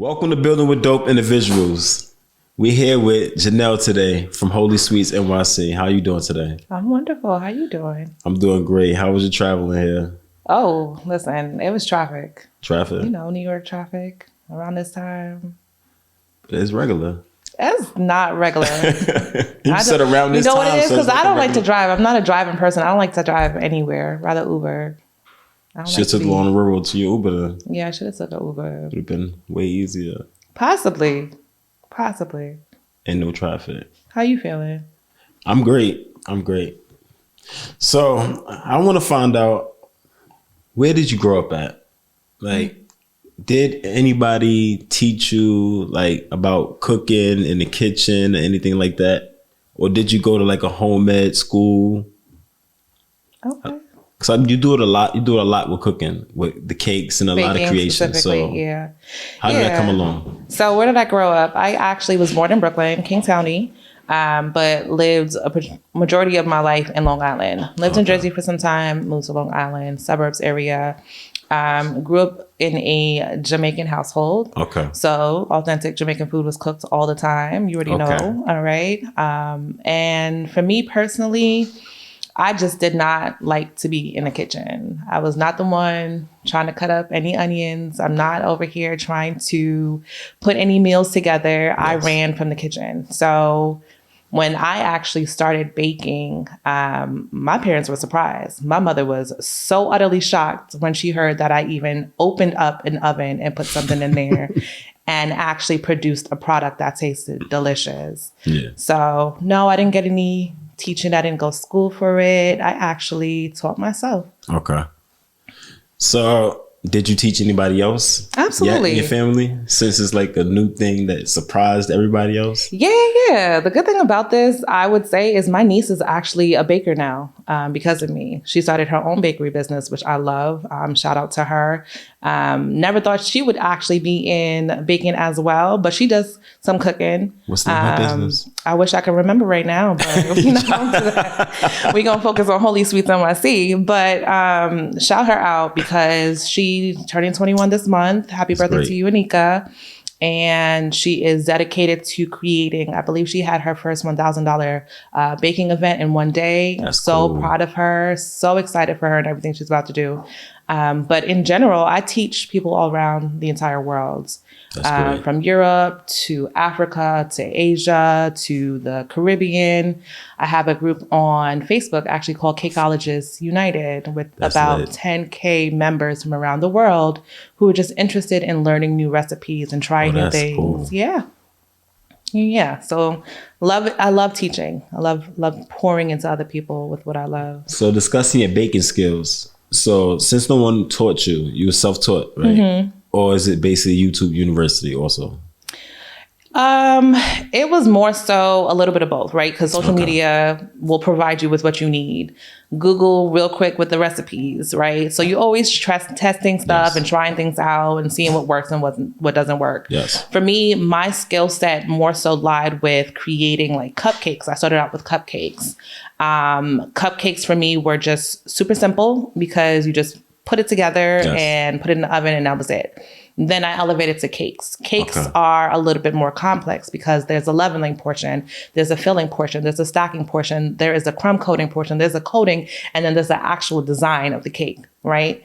Welcome to Building with Dope Individuals. We're here with Janel today from Holy Sweets NYC. How you doing today? I'm wonderful. How you doing? I'm doing great. How was your traveling here? Oh, listen, it was traffic. Traffic? You know, New York traffic around this time. It's regular. It's not regular. You said around this time. You know what it is? Because I don't like to regular. drive. I'm not a driving person. I don't like to drive anywhere. Rather Uber. Should took along the road to your Uber. Yeah, I should have took an Uber. Would have been way easier. Possibly. And no traffic. How you feeling? I'm great. So I want to find out, where did you grow up at? Like, did anybody teach you like about cooking in the kitchen or anything like that? Or did you go to like a home ed school? Okay. Because you do it a lot. You do it a lot with cooking, with the cakes and a lot of creation. So yeah. How did that come along? So where did I grow up? I actually was born in Brooklyn, King County, but lived a majority of my life in Long Island. Lived in Jersey for some time, moved to Long Island, suburbs area. Grew up in a Jamaican household. Okay. So authentic Jamaican food was cooked all the time. You already know. All right. And for me personally, I just did not like to be in the kitchen. I was not the one trying to cut up any onions. I'm not over here trying to put any meals together. Yes. I ran from the kitchen. So when I actually started baking, my parents were surprised. My mother was so utterly shocked when she heard that I even opened up an oven and put something in there and actually produced a product that tasted delicious. Yeah. So no, I didn't get any teaching. I didn't go to school for it. I actually taught myself. Okay. So did you teach anybody else? Absolutely. In your family? Since it's like a new thing that surprised everybody else? Yeah. The good thing about this, I would say, is my niece is actually a baker now because of me. She started her own bakery business, which I love. Shout out to her. Never thought she would actually be in baking as well, but she does some cooking. What's the name of her business? I wish I could remember right now, but we're going to focus on Holy Sweets NYC. But shout her out because she's turning 21 this month. Happy birthday to you, Anika. And she is dedicated to creating, I believe she had her first $1,000 baking event in one day. That's so cool. Proud of her. So excited for her and everything she's about to do. But in general, I teach people all around the entire world. From Europe to Africa to Asia to the Caribbean. I have a group on Facebook actually called Cakeologists United with about 10K members from around the world who are just interested in learning new recipes and trying new things. Cool. Yeah. So I love teaching. I love pouring into other people with what I love. So discussing your baking skills. So since no one taught you, you were self-taught, right? Mm-hmm. Or is it basically YouTube University also? It was more so a little bit of both, right? Because social media will provide you with what you need. Google real quick with the recipes, right? So you always testing stuff and trying things out and seeing what works and what doesn't work. Yes. For me, my skill set more so lied with creating like cupcakes. I started out with cupcakes. Cupcakes for me were just super simple because you just put it together and put it in the oven and that was it. Then I elevated to cakes. Cakes are a little bit more complex because there's a leveling portion, there's a filling portion, there's a stacking portion, there is a crumb coating portion, there's a coating, and then there's the actual design of the cake, right?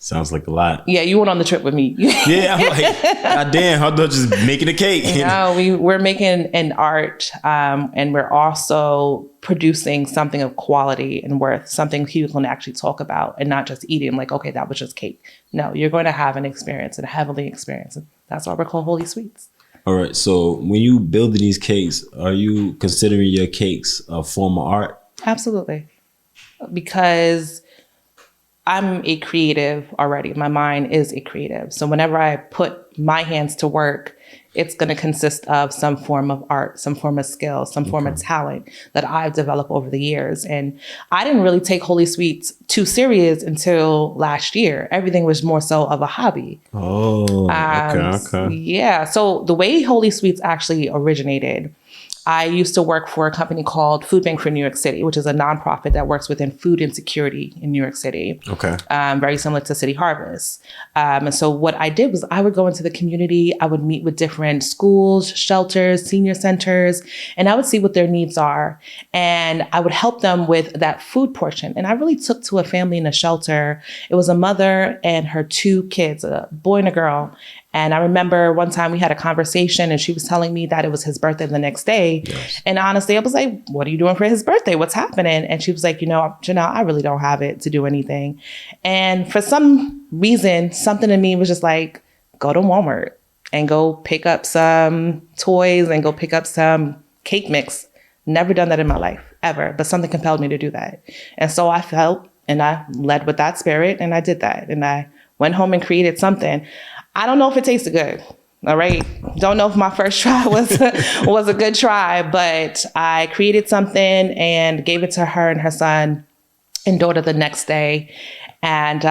Sounds like a lot. Yeah, you went on the trip with me. Yeah, I'm like, God damn, how about just making a cake? No, we're making an art and we're also producing something of quality and worth, something people can actually talk about and not just eating like, okay, that was just cake. No, you're going to have an experience and a heavenly experience. And that's why we're called Holy Sweets. All right. So when you build these cakes, are you considering your cakes a form of art? Absolutely. Because I'm a creative already. My mind is a creative. So whenever I put my hands to work, it's going to consist of some form of art, some form of skill, some form of talent that I've developed over the years. And I didn't really take Holy Sweets too serious until last year. Everything was more so of a hobby. Oh, okay. Yeah. So the way Holy Sweets actually originated, I used to work for a company called Food Bank for New York City, which is a nonprofit that works within food insecurity in New York City. Okay. Very similar to City Harvest. And so what I did was I would go into the community. I would meet with different schools, shelters, senior centers, and I would see what their needs are. And I would help them with that food portion. And I really took to a family in a shelter. It was a mother and her 2 kids, a boy and a girl. And I remember one time we had a conversation and she was telling me that it was his birthday the next day. Yes. And honestly, I was like, what are you doing for his birthday? What's happening? And she was like, Janel, I really don't have it to do anything. And for some reason, something in me was just like, go to Walmart and go pick up some toys and go pick up some cake mix. Never done that in my life, ever. But something compelled me to do that. And so I felt and I led with that spirit and I did that. And I went home and created something. I don't know if it tasted good. All right. Don't know if my first try was a good try, but I created something and gave it to her and her son and daughter the next day. And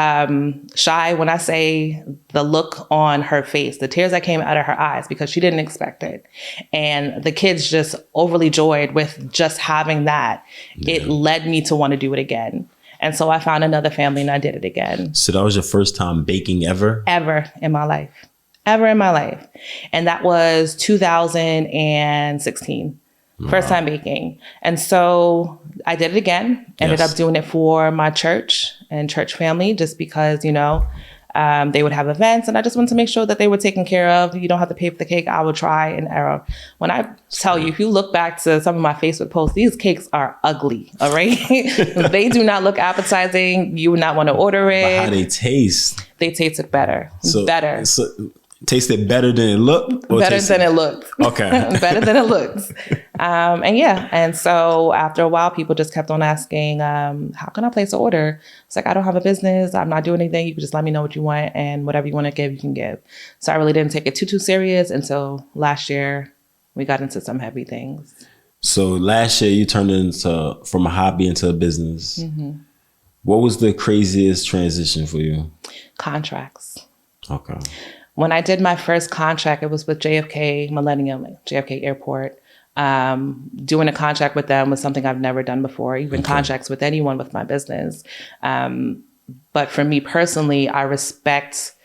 Shy, when I say the look on her face, the tears that came out of her eyes because she didn't expect it. And the kids just overly joyed with just having that. Yeah. It led me to want to do it again. And so I found another family and I did it again. So that was your first time baking ever? Ever in my life. Ever in my life. And that was 2016. Wow. First time baking. And so I did it again. Ended up doing it for my church and church family just because, they would have events and I just wanted to make sure that they were taken care of. You don't have to pay for the cake. I would try and error. When I tell you, if you look back to some of my Facebook posts, these cakes are ugly. All right. They do not look appetizing. You would not want to order it. But how they taste? They tasted better. Better. So tasted better than it looked? Better than it looked. Okay. Better than it looked. And so after a while, people just kept on asking, how can I place an order? It's like, I don't have a business. I'm not doing anything. You can just let me know what you want and whatever you want to give, you can give. So I really didn't take it too serious until last year we got into some heavy things. So last year you turned from a hobby into a business. Mm-hmm. What was the craziest transition for you? Contracts. Okay. When I did my first contract, it was with JFK Airport. Doing a contract with them was something I've never done before, even contracts with anyone with my business. But for me personally, I respect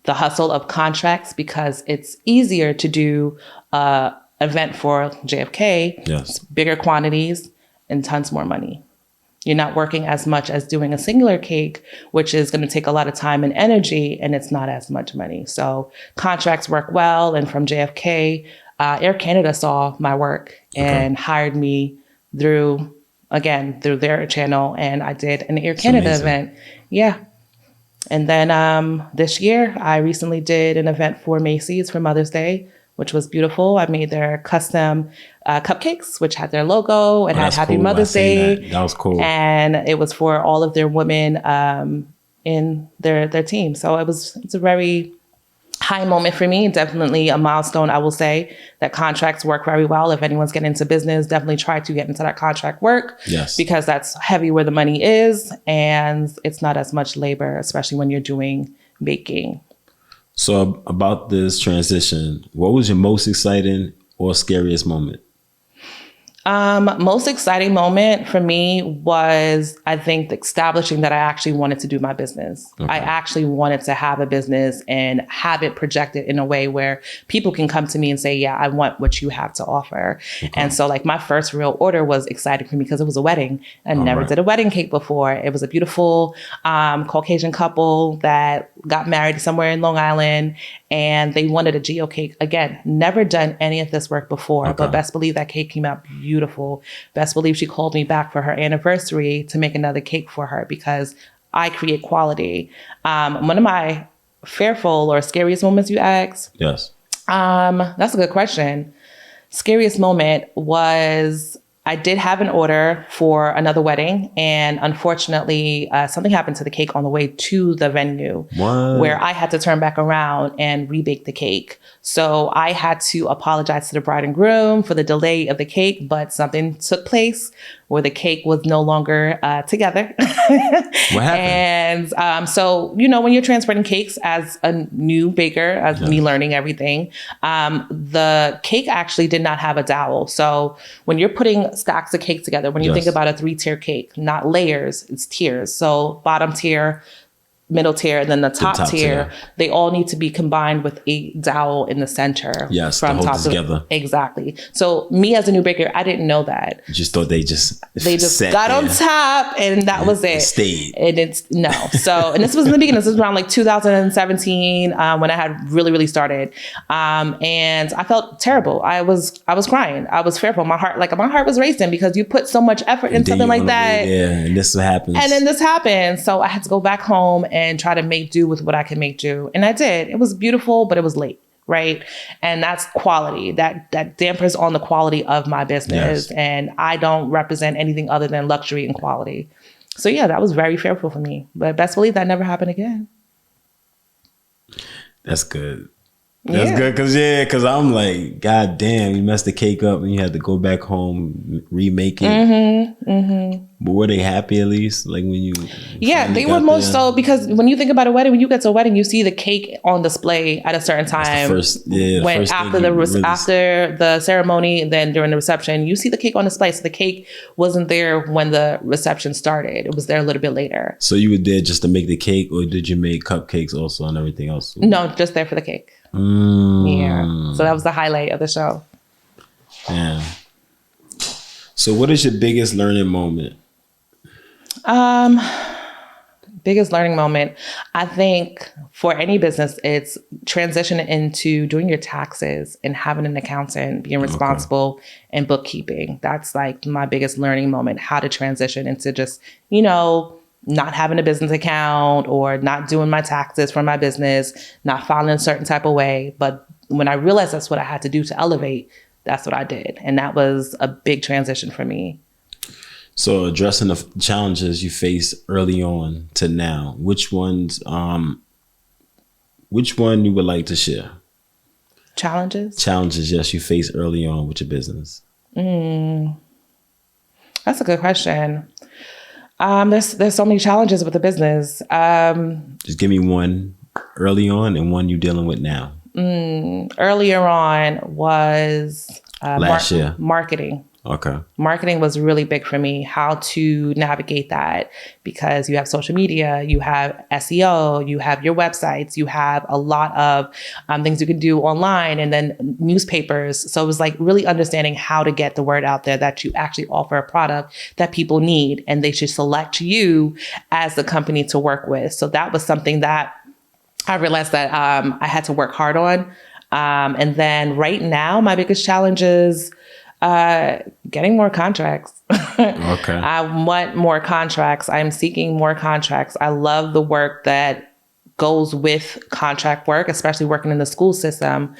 the hustle of contracts because it's easier to do an event for JFK, yes, bigger quantities and tons more money. You're not working as much as doing a singular cake, which is going to take a lot of time and energy, and it's not as much money. So contracts work well. And from JFK, Air Canada saw my work and hired me through their channel. And I did an Air Canada event. Yeah. And then this year, I recently did an event for Macy's for Mother's Day, which was beautiful. I made their custom cupcakes, which had their logo and had Happy Mother's Day. That was cool. And it was for all of their women in their team. So it's a very high moment for me. Definitely a milestone, I will say, that contracts work very well. If anyone's getting into business, definitely try to get into that contract work. Yes. Because that's heavy where the money is and it's not as much labor, especially when you're doing baking. So about this transition, what was your most exciting or scariest moment? Most exciting moment for me was, I think, establishing that I actually wanted to do my business. Okay. I actually wanted to have a business and have it projected in a way where people can come to me and say, yeah, I want what you have to offer. Okay. And so like my first real order was exciting for me because it was a wedding. I never did a wedding cake before. It was a beautiful Caucasian couple that got married somewhere in Long Island and they wanted a geo cake. Again, never done any of this work before, but best believe that cake came out beautiful. Best believe she called me back for her anniversary to make another cake for her because I create quality. One of my fearful or scariest moments you asked? Yes. That's a good question. Scariest moment was, I did have an order for another wedding, and unfortunately, something happened to the cake on the way to the venue where I had to turn back around and rebake the cake. So I had to apologize to the bride and groom for the delay of the cake, but something took place where the cake was no longer together. What happened? And so, you know, when you're transporting cakes as a new baker, as me learning everything, the cake actually did not have a dowel. So when you're putting stacks of cake together, when you think about a 3-tier cake, not layers, it's tiers. So bottom tier, middle tier, and then the top tier, they all need to be combined with a dowel in the center. Yes, from top together. Exactly. So me as a new baker, I didn't know that. You just thought they just got on top and that was it. Stayed. And it's no. So, and this was in the beginning. This was around like 2017 when I had really started. And I felt terrible. I was crying. I was fearful. My heart was racing because you put so much effort in something like that. Yeah, and this happens. And then this happened. So I had to go back home and try to make do with what I could make do. And I did. It was beautiful, but it was late. Right. And that's quality that dampers on the quality of my business. Yes. And I don't represent anything other than luxury and quality. So yeah, that was very fearful for me, but best believe that never happened again. That's good. That's good. Cause I'm like, God damn, you messed the cake up and you had to go back home, remake it. But were they happy at least? Like when you they were most so, because when you think about a wedding, when you get to a wedding, you see the cake on display at a certain time. After the ceremony, and then during the reception, you see the cake on display. So the cake wasn't there when the reception started. It was there a little bit later. So you were there just to make the cake, or did you make cupcakes also and everything else? No, just there for the cake. Yeah. So that was the highlight of the show. Yeah. So what is your biggest learning moment? Biggest learning moment, I think for any business, it's transitioning into doing your taxes and having an accountant, being responsible and bookkeeping. That's like my biggest learning moment, how to transition into just, you know, not having a business account or not doing my taxes for my business, not filing a certain type of way. But when I realized that's what I had to do to elevate, that's what I did. And that was a big transition for me. So addressing the challenges you face early on to now, which one you would like to share? Challenges, yes, you face early on with your business. That's a good question. There's so many challenges with the business. Just give me one early on and one you're dealing with now. Earlier on was last year. Marketing. Okay. Marketing was really big for me, how to navigate that, because you have social media, you have SEO, you have your websites, you have a lot of things you can do online, and then newspapers. So it was like really understanding how to get the word out there that you actually offer a product that people need and they should select you as the company to work with. So that was something that I realized that I had to work hard on. And then right now, my biggest challenge is getting more contracts. Okay. I want more contracts. I'm seeking more contracts. I love the work that goes with contract work, especially working in the school system,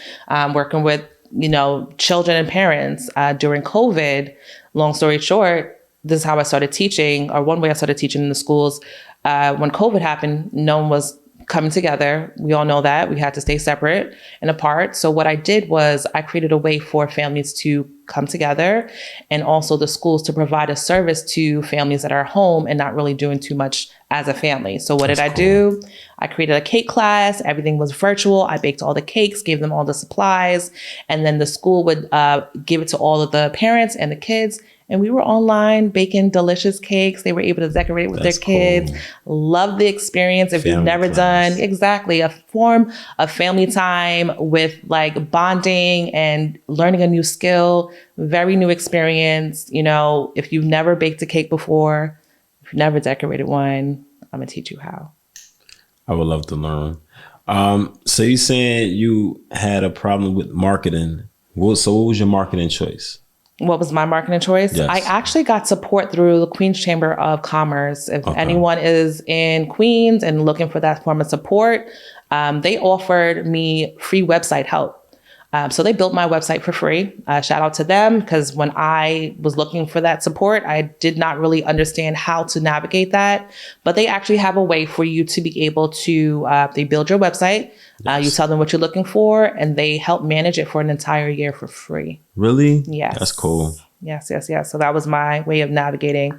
working with, you know, children and parents during COVID. Long story short, this is how I started teaching, or one way I started teaching in the schools. When COVID happened, no one was coming together. We all know that we had to stay separate and apart. So what I did was I created a way for families to come together, and also the schools to provide a service to families that are home and not really doing too much as a family. So what did I do? I created a cake class. Everything was virtual. I baked all the cakes, gave them all the supplies, and then the school would give it to all of the parents and the kids. And we were online baking delicious cakes. They were able to decorate with their kids. Love the experience. If you've never done a form of family time with like bonding and learning a new skill, very new experience. You know, if you've never baked a cake before, if you've never decorated one, I'm gonna teach you how. I would love to learn. So you're saying you had a problem with marketing. So what was your marketing choice? What was my marketing choice? Yes. I actually got support through the Queens Chamber of Commerce. If anyone is in Queens and looking for that form of support, they offered me free website help. So they built my website for free. Shout out to them, because when I was looking for that support, I did not really understand how to navigate that. But they actually have a way for you to be able to, they build your website. Yes. You tell them what you're looking for, and they help manage it for an entire year for free. Really? Yes. That's cool. Yes. So that was my way of navigating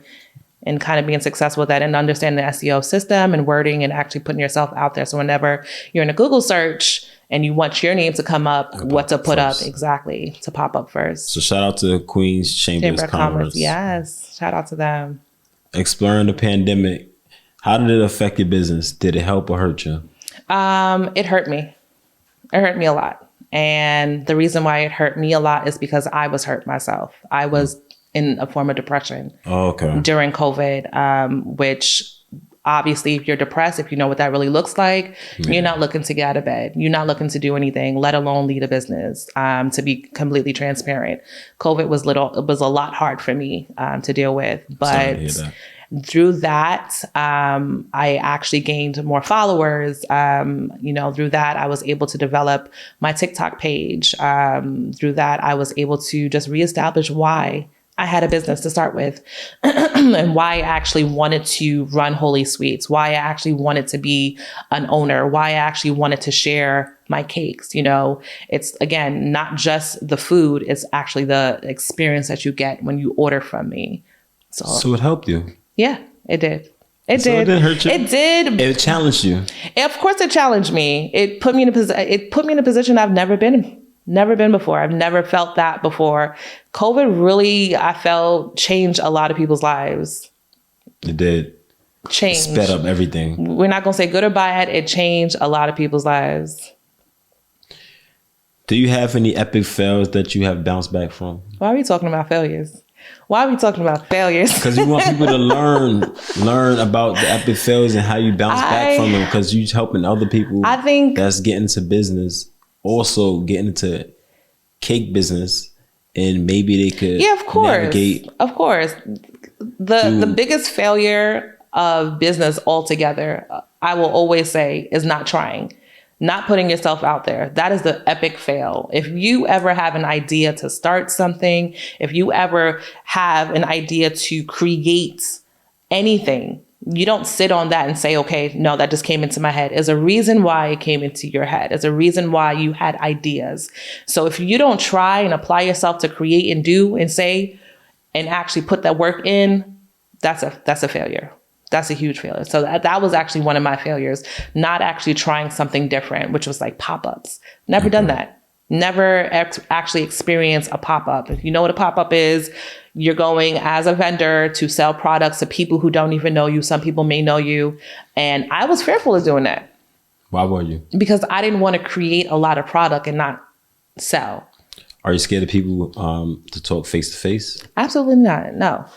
and kind of being successful with that, and understanding the SEO system and wording and actually putting yourself out there. So whenever you're in a Google search and you want your name to come up, what to put first. Up exactly to pop up first. So shout out to Queens Chamber of Commerce. Yes. Shout out to them. Exploring the pandemic. How did it affect your business? Did it help or hurt you? It hurt me. It hurt me a lot. And the reason why it hurt me a lot is because I was hurt myself. I was in a form of depression during COVID, which obviously, if you're depressed, if you know what that really looks like, you're not looking to get out of bed. You're not looking to do anything, let alone lead a business. To be completely transparent, COVID was a lot hard for me to deal with. But through that, I actually gained more followers. Through that, I was able to develop my TikTok page. Through that, I was able to just reestablish why I had a business to start with and why I actually wanted to run Holy Sweets, why I actually wanted to be an owner, why I actually wanted to share my cakes. It's, again, not just the food, it's actually the experience that you get when you order from me. So it helped you? Yeah, it did. It did. It didn't hurt you? It did. It challenged you? Of course it challenged me. It put me in a position I've never been in. Never been before. I've never felt that before. COVID really, I felt, changed a lot of people's lives. It did. Change. It sped up everything. We're not going to say good or bad. It changed a lot of people's lives. Do you have any epic fails that you have bounced back from? Why are we talking about failures? Because you want people to learn about the epic fails and how you bounce back from them, because you're helping other people that's getting into business, also getting into cake business, and maybe they could navigate. Of course. The biggest failure of business altogether, I will always say, is not trying. Not putting yourself out there. That is the epic fail. If you ever have an idea to start something, if you ever have an idea to create anything, you don't sit on that and say, okay, no, that just came into my head. There's a reason why it came into your head. There's a reason why you had ideas. So if you don't try and apply yourself to create and do and say and actually put that work in, that's a failure. That's a huge failure. So that was actually one of my failures, not actually trying something different, which was like pop-ups. Never done that. Never actually experienced a pop-up. If you know what a pop-up is, you're going as a vendor to sell products to people who don't even know you. Some people may know you. And I was fearful of doing that. Why were you? Because I didn't want to create a lot of product and not sell. Are you scared of people to talk face to face? Absolutely not. No.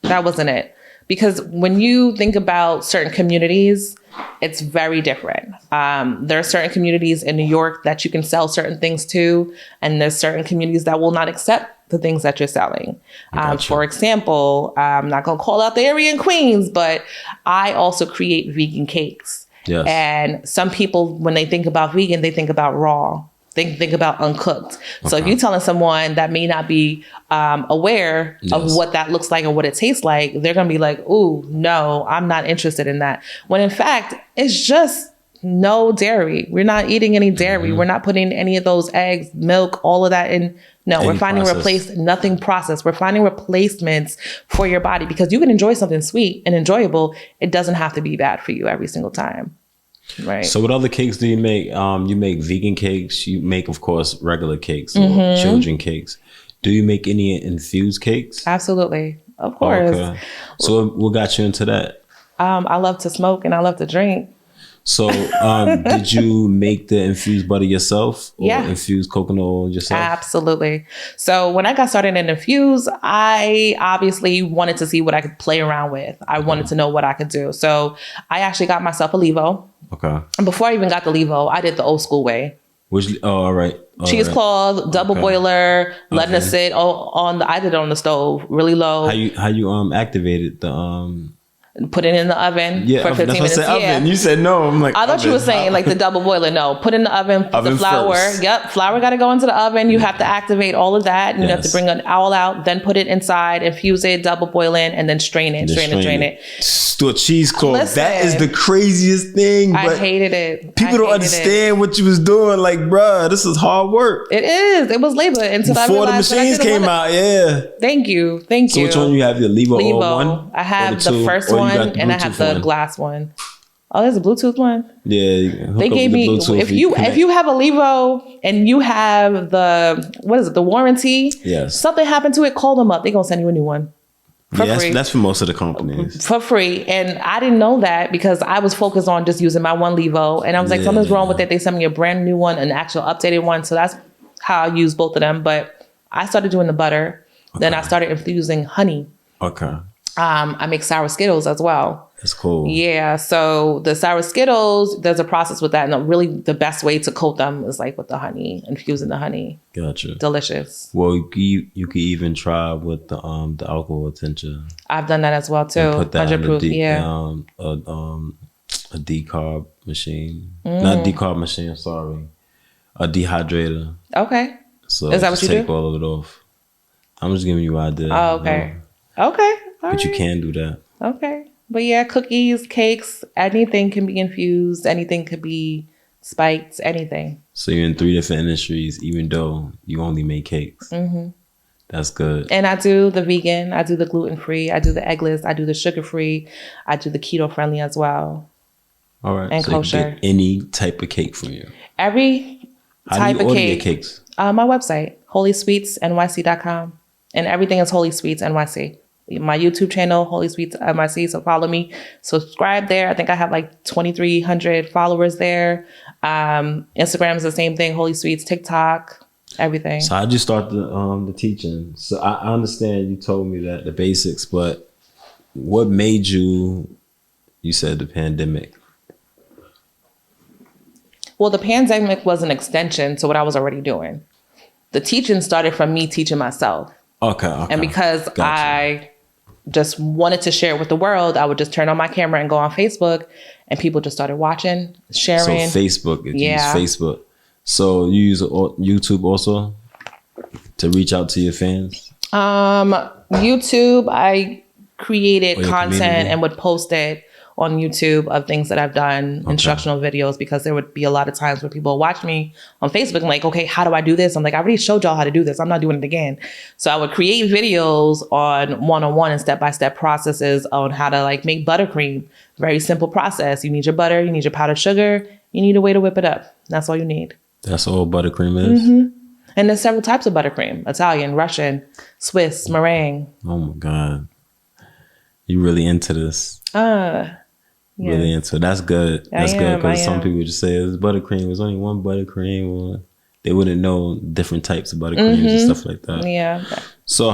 That wasn't it. Because when you think about certain communities, it's very different. There are certain communities in New York that you can sell certain things to, and there's certain communities that will not accept the things that you're selling. Gotcha. For example, I'm not going to call out the area in Queens, but I also create vegan cakes. Yes. And some people, when they think about vegan, they think about raw. Think about uncooked. Okay. So if you're telling someone that may not be aware of what that looks like or what it tastes like, they're going to be like, ooh, no, I'm not interested in that. When in fact, it's just no dairy. We're not eating any dairy. Mm-hmm. We're not putting any of those eggs, milk, all of that in. No, we're finding nothing processed. We're finding replacements for your body, because you can enjoy something sweet and enjoyable. It doesn't have to be bad for you every single time. Right. So what other cakes do you make? You make vegan cakes. You make, of course, regular cakes or children cakes. Do you make any infused cakes? Absolutely. Of course. Okay. So what got you into that? I love to smoke and I love to drink. So did you make the infused butter yourself or infused coconut oil yourself? Absolutely. So when I got started in infused, I obviously wanted to see what I could play around with. I wanted to know what I could do. So I actually got myself a Levo. Okay. And before I even got the Levo, I did the old school way. All right. Cheese cloth, double boiler, letting it sit on I did it on the stove, really low. How you activated the Put it in the oven for 15 minutes. Oven. You said no. I'm like, I thought you were saying like the double boiler. No, put in the oven the flour. First. Yep, flour got to go into the oven. You have to activate all of that. And you have to bring it all out. Then put it inside, infuse it, double boil in, and then strain it. To a cheesecloth. That is the craziest thing. But I hated it. People don't understand what you was doing. Like, bruh, this is hard work. It is. It was labor until I realized before the machines came out. Yeah. Thank you. So which one you have? The Levo one? I have the first one and I have the glass one. Oh, there's a Bluetooth one. Yeah, they gave me if you have a Levo and you have the warranty. Yes. Something happened to it. Call them up. They're gonna send you a new one. That's for most of the companies. For free. And I didn't know that because I was focused on just using my one Levo. And I was like, something's wrong with it. They sent me a brand new one, an actual updated one. So that's how I use both of them. But I started doing the butter. Okay. Then I started infusing honey. Okay. I make sour Skittles as well. That's cool. Yeah. So the sour Skittles, there's a process with that. And really the best way to coat them is like with the honey, infusing the honey. Gotcha. Delicious. Well, you could even try with the alcohol tincture. I've done that as well too. And put that 100 proof. A decarb machine. Not decarb machine, sorry. A dehydrator. Okay. So is that what you take do? all of it off. I'm just giving you ideas. Oh, okay. Okay. But you can do that. Okay. But yeah, cookies, cakes, anything can be infused. Anything could be spiked, anything. So you're in 3 different industries, even though you only make cakes. Mm-hmm. That's good. And I do the vegan, I do the gluten-free, I do the eggless, I do the sugar-free, I do the keto-friendly as well. All right. And so kosher. You can get any type of cake from you. Every type of cake. Your cakes? My website, holysweetsnyc.com. And everything is Holy Sweets NYC. My YouTube channel, Holy Sweets NYC. So follow me, subscribe there. I think I have like 2,300 followers there. Instagram is the same thing, Holy Sweets, TikTok, everything. So how'd you start the teaching? So I understand you told me that the basics, but what made you said the pandemic? Well, the pandemic was an extension to what I was already doing. The teaching started from me teaching myself. Okay. And because I just wanted to share it with the world, I would just turn on my camera and go on Facebook, and people just started watching, sharing. So Facebook, you use Facebook. So you use YouTube also to reach out to your fans? YouTube, I created content and would post it on YouTube of things that I've done, instructional videos, because there would be a lot of times where people watch me on Facebook and like, okay, how do I do this? I'm like, I already showed y'all how to do this. I'm not doing it again. So I would create videos on one-on-one and step-by-step processes on how to like make buttercream. Very simple process. You need your butter, you need your powdered sugar, you need a way to whip it up. That's all you need. That's all buttercream is? Mm-hmm. And there's several types of buttercream: Italian, Russian, Swiss, meringue. Oh my God. You really into this. Yeah. Really into it. That's good. That's good, because some people just say it's buttercream. There's only one buttercream, or they wouldn't know different types of buttercreams and stuff like that. Yeah. So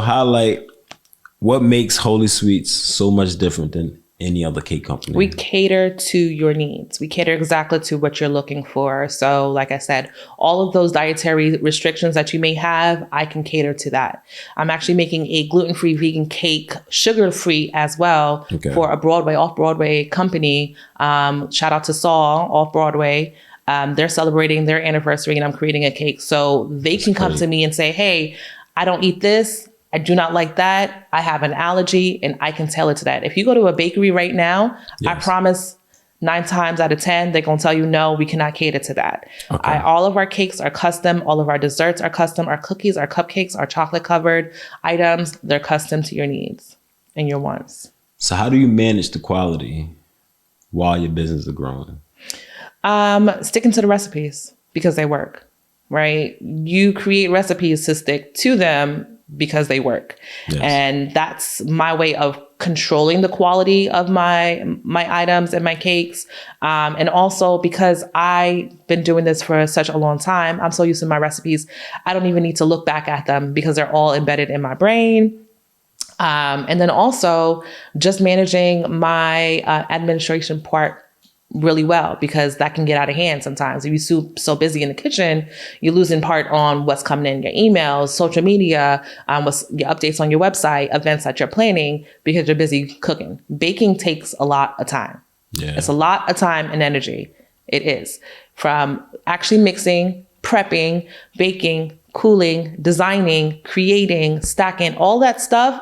what makes Holy Sweets so much different than any other cake company? We cater to your needs. We cater exactly to what you're looking for. So like I said, all of those dietary restrictions that you may have, I can cater to that. I'm actually making a gluten-free vegan cake, sugar-free as well, for a off-Broadway company. Shout out to Saul, off-Broadway. They're celebrating their anniversary and I'm creating a cake. So they can come to me and say, hey, I don't eat this. I do not like that. I have an allergy, and I can tailor to that. If you go to a bakery right now, I promise 9 times out of 10, they're going to tell you, no, we cannot cater to that. All of our cakes are custom. All of our desserts are custom. Our cookies, our cupcakes, our chocolate covered items, they're custom to your needs and your wants. So how do you manage the quality while your business is growing? Sticking to the recipes because they work, right? You create recipes to stick to them because they work. Yes. And that's my way of controlling the quality of my items and my cakes. And also because I've been doing this for such a long time, I'm so used to my recipes, I don't even need to look back at them because they're all embedded in my brain. And then also just managing my administration part really well, because that can get out of hand sometimes. If you're so busy in the kitchen, you lose in part on what's coming in your emails, social media, what's your updates on your website, events that you're planning, because you're busy cooking. Baking takes a lot of time. Yeah. It's a lot of time and energy. It is. From actually mixing, prepping, baking, cooling, designing, creating, stacking, all that stuff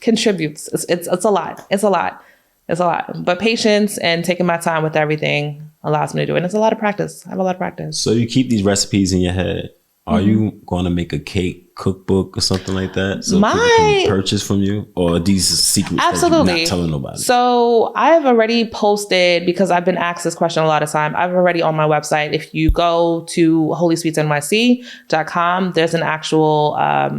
contributes. It's a lot. It's a lot. It's a lot. But patience and taking my time with everything allows me to do it. And it's a lot of practice. I have a lot of practice. So you keep these recipes in your head. Are you going to make a cake cookbook or something like that, so people can purchase from you? Or are these secrets that you're not telling nobody? So I've already posted, because I've been asked this question a lot of time. I've already on my website. If you go to holysweetsnyc.com, there's an actual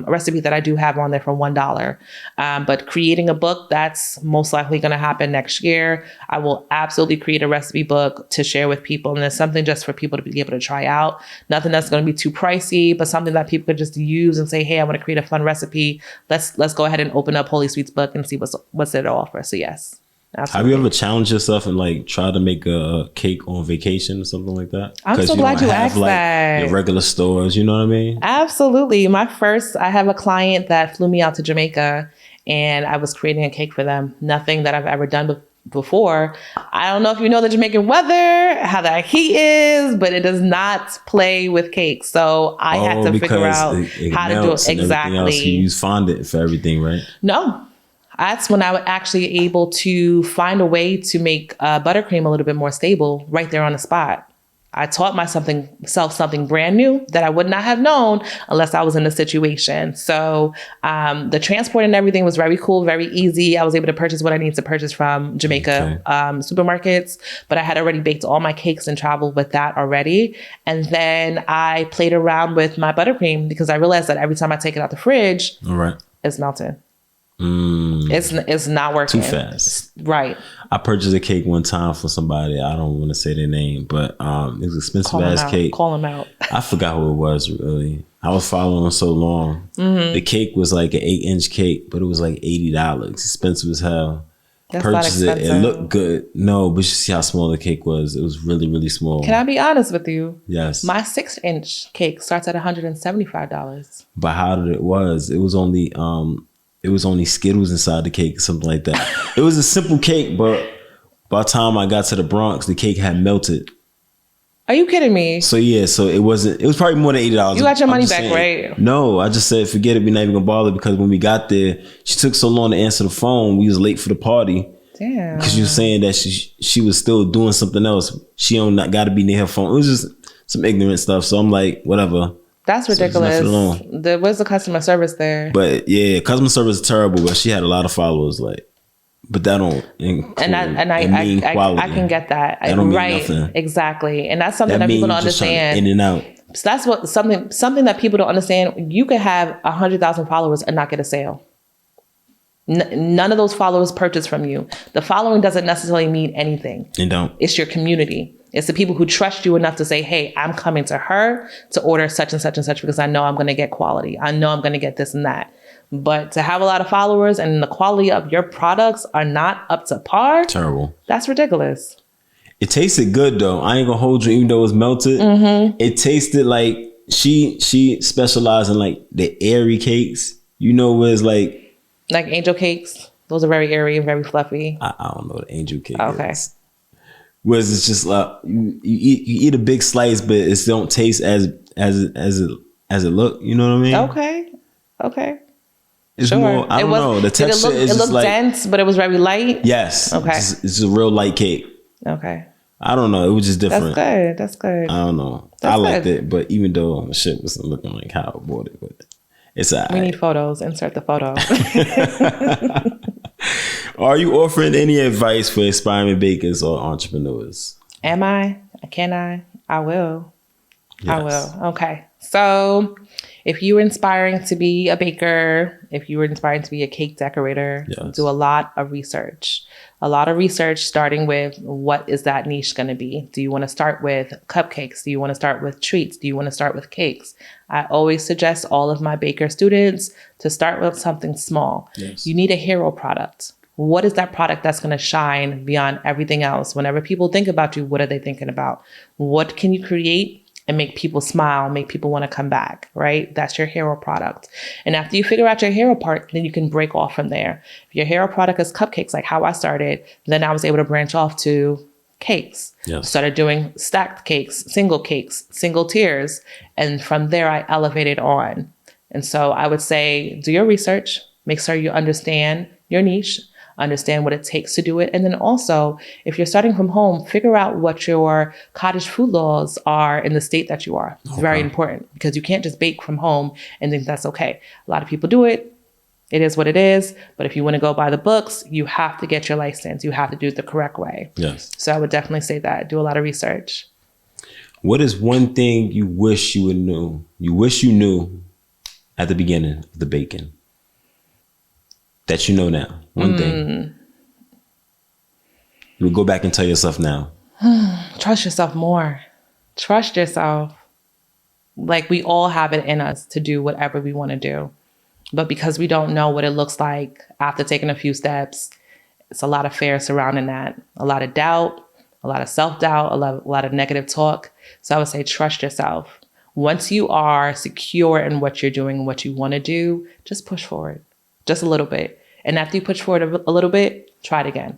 recipe that I do have on there for $1. But creating a book, that's most likely going to happen next year. I will absolutely create a recipe book to share with people. And it's something just for people to be able to try out. Nothing that's going to be too pricey, but something that people could just use and say, hey, I want to create a fun recipe. Let's go ahead and open up Holy Sweets book and see what's it offer. So yes, absolutely. Have you ever challenged yourself and like try to make a cake on vacation or something like that? I'm so glad you asked that. Your regular stores, you know what I mean? Absolutely. I have a client that flew me out to Jamaica, and I was creating a cake for them. Nothing that I've ever done before. I don't know if you know the Jamaican weather, how that heat is, but it does not play with cake. So I had to figure out how to do it exactly. You use fondant for everything, right? No. That's when I was actually able to find a way to make buttercream a little bit more stable right there on the spot. I taught myself something brand new that I would not have known unless I was in the situation. So the transport and everything was very cool, very easy. I was able to purchase what I need to purchase from Jamaica supermarkets, but I had already baked all my cakes and traveled with that already. And then I played around with my buttercream, because I realized that every time I take it out the fridge, it's melting. It's not working. Too fast. Right. I purchased a cake one time for somebody. I don't want to say their name, but it was expensive ass cake. Call them out. I forgot who it was, really. I was following them so long. The cake was like an 8-inch cake, but it was like $80. Expensive as hell. That's purchased it. It looked good. No, but you see how small the cake was. It was really, really small. Can I be honest with you? Yes. My 6-inch cake starts at $175. But how did it was? It was only Skittles inside the cake or something like that. It was a simple cake, but by the time I got to the Bronx, the cake had melted. Are you kidding me? So yeah, so it was probably more than $80. You got your money back, right? No, I just said, forget it, we're not even gonna bother, because when we got there, she took so long to answer the phone, we was late for the party. Damn. Because she was saying that she was still doing something else. She don't got to be near her phone. It was just some ignorant stuff. So I'm like, whatever. That's ridiculous. Where's the customer service there? But yeah, customer service is terrible. But she had a lot of followers, but that don't include I can get that. That don't mean right, nothing. Exactly, and that's something that people don't understand. In and out. So that's something that people don't understand. You could have 100,000 followers and not get a sale. None of those followers purchase from you. The following doesn't necessarily mean anything. It don't. It's your community. It's the people who trust you enough to say, hey, I'm coming to her to order such and such and such because I know I'm going to get quality. I know I'm going to get this and that. But to have a lot of followers and the quality of your products are not up to par. Terrible. That's ridiculous. It tasted good though. I ain't gonna hold you, even though it was melted. It tasted like she specialized in like the airy cakes. You know, where it's like angel cakes. Those are very airy and very fluffy. I don't know what angel cake is. Whereas it's just like you eat a big slice, but it don't taste as it look. You know what I mean? Okay. It's more. I don't know. The texture is just like dense, but it was very light. Yes. Okay. It's a real light cake. Okay. I don't know. It was just different. That's good. I don't know. I liked it, but even though the shit wasn't looking like how I bought it, but it's all right. We need photos. Insert the photo. Are you offering any advice for aspiring bakers or entrepreneurs? Am I? Can I? I will. Yes. I will. Okay. So if you were inspiring to be a baker, if you were inspiring to be a cake decorator, do a lot of research. Starting with what is that niche going to be? Do you want to start with cupcakes? Do you want to start with treats? Do you want to start with cakes? I always suggest all of my baker students to start with something small. Yes. You need a hero product. What is that product that's going to shine beyond everything else? Whenever people think about you, what are they thinking about? What can you create and make people smile, make people want to come back, right? That's your hero product. And after you figure out your hero part, then you can break off from there. If your hero product is cupcakes, like how I started, then I was able to branch off to cakes. Yes. Started doing stacked cakes, single tiers. And from there, I elevated on. And so I would say, do your research, make sure you understand your niche, understand what it takes to do it. And then also, if you're starting from home, figure out what your cottage food laws are in the state that you are. It's very important because you can't just bake from home and think that's okay. A lot of people do it. It is what it is. But if you want to go by the books, you have to get your license. You have to do it the correct way. Yes. So I would definitely say that. Do a lot of research. What is one thing you wish you knew? You wish you knew at the beginning of the baking that you know now? One thing. You would go back and tell yourself now. Trust yourself more. Trust yourself. Like, we all have it in us to do whatever we want to do. But because we don't know what it looks like after taking a few steps, it's a lot of fear surrounding that. A lot of doubt, a lot of self-doubt, a lot of negative talk. So I would say trust yourself. Once you are secure in what you're doing and what you want to do, just push forward just a little bit. And after you push forward a little bit, try it again.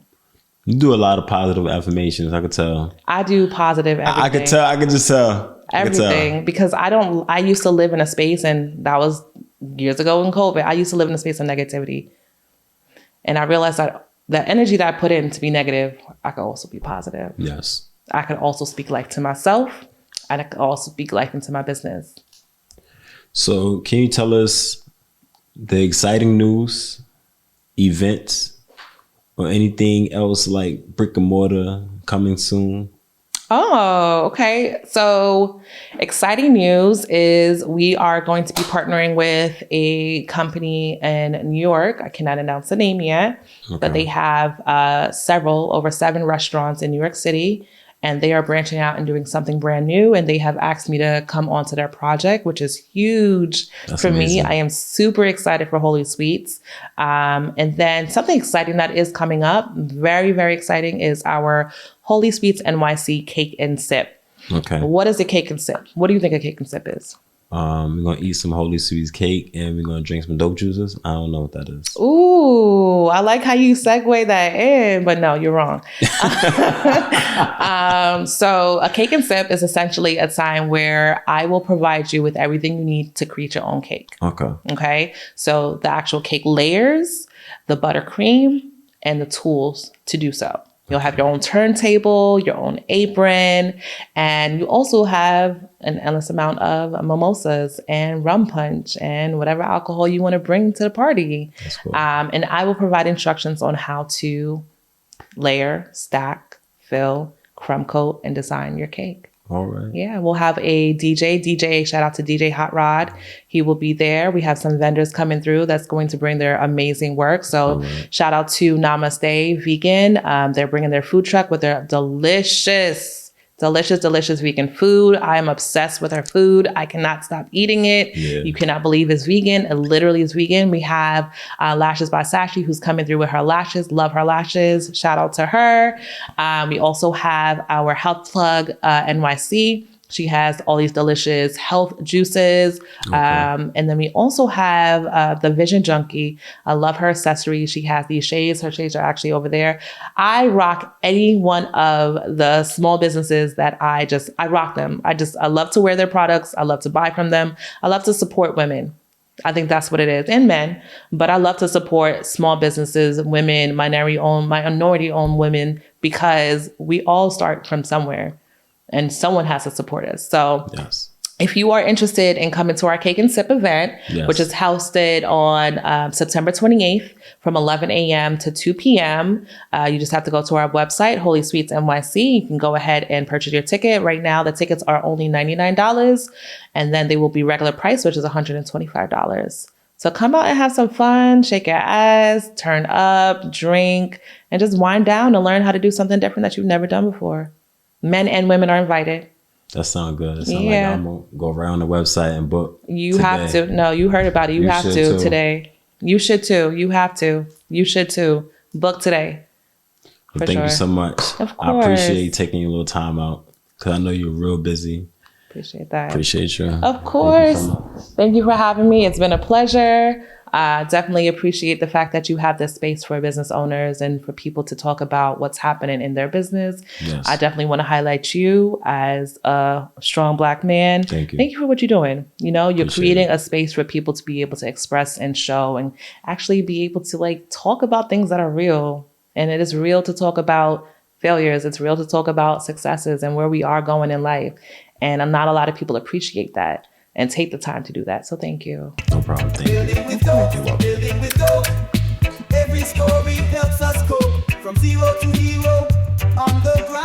You do a lot of positive affirmations. I could tell. I do positive everything. I could tell. I could just tell. Everything. Because I used to live in a space, and that was years ago in COVID. I used to live in a space of negativity. And I realized that the energy that I put in to be negative, I could also be positive. Yes. I could also speak life to myself. And I could also speak life into my business. So can you tell us the exciting news, events, or anything else like brick and mortar coming soon? Oh, okay. So exciting news is we are going to be partnering with a company in New York. I cannot announce the name yet, but they have over 7 restaurants in New York City. And they are branching out and doing something brand new. And they have asked me to come onto their project, which is huge for me. I am super excited for Holy Sweets. And then something exciting that is coming up, very, very exciting, is our Holy Sweets NYC Cake and Sip. Okay. What is a cake and sip? What do you think a cake and sip is? We're going to eat some Holy Sweets cake and we're going to drink some dope juices. I don't know what that is. Ooh, I like how you segue that in, but no, you're wrong. So a cake and sip is essentially a time where I will provide you with everything you need to create your own cake. Okay. So the actual cake layers, the buttercream, and the tools to do so. You'll have your own turntable, your own apron, and you also have an endless amount of mimosas and rum punch and whatever alcohol you want to bring to the party. That's cool. And I will provide instructions on how to layer, stack, fill, crumb coat, and design your cake. All right. Yeah, we'll have a DJ, shout out to DJ Hot Rod. He will be there. We have some vendors coming through that's going to bring their amazing work. So shout out to Namaste Vegan. They're bringing their food truck with their delicious vegan food. I am obsessed with her food. I cannot stop eating it. Yeah. You cannot believe it's vegan. It literally is vegan. We have Lashes by Sashi, who's coming through with her lashes. Love her lashes. Shout out to her. We also have our Health Plug NYC. She has all these delicious health juices. And then we also have the Vision Junkie. I love her accessories. She has these shades. Her shades are actually over there. I rock any one of the small businesses that I rock them. I love to wear their products. I love to buy from them. I love to support women. I think that's what it is, and men. But I love to support small businesses, women, minority-owned women, because we all start from somewhere. And someone has to support us. So if you are interested in coming to our Cake and Sip event, which is hosted on September 28th from 11 a.m. to 2 p.m., you just have to go to our website, Holy Sweets NYC. You can go ahead and purchase your ticket. Right now, the tickets are only $99, and then they will be regular price, which is $125. So come out and have some fun, shake your ass, turn up, drink, and just wind down and learn how to do something different that you've never done before. Men and women are invited. That sounds good. It sounds like I'm going to go around the website and book. You have to. No, you heard about it. You have to today. You should too. You have to. You should too. book today. Well, thank you so much. Of course. I appreciate you taking your little time out because I know you're real busy. Appreciate that. Appreciate you. Of course. Thank you for having me. It's been a pleasure. Definitely appreciate the fact that you have this space for business owners and for people to talk about what's happening in their business. Yes. I definitely want to highlight you as a strong Black man. Thank you. Thank you for what you're doing. You know, you're Appreciate creating it. a space for people to be able to express and show and actually be able to like talk about things that are real. And it is real to talk about failures. It's real to talk about successes and where we are going in life. And not a lot of people appreciate that and take the time to do that. So thank you. No problem. Thank you. Building with gold, building with gold. Every story helps us go from zero to hero on the ground.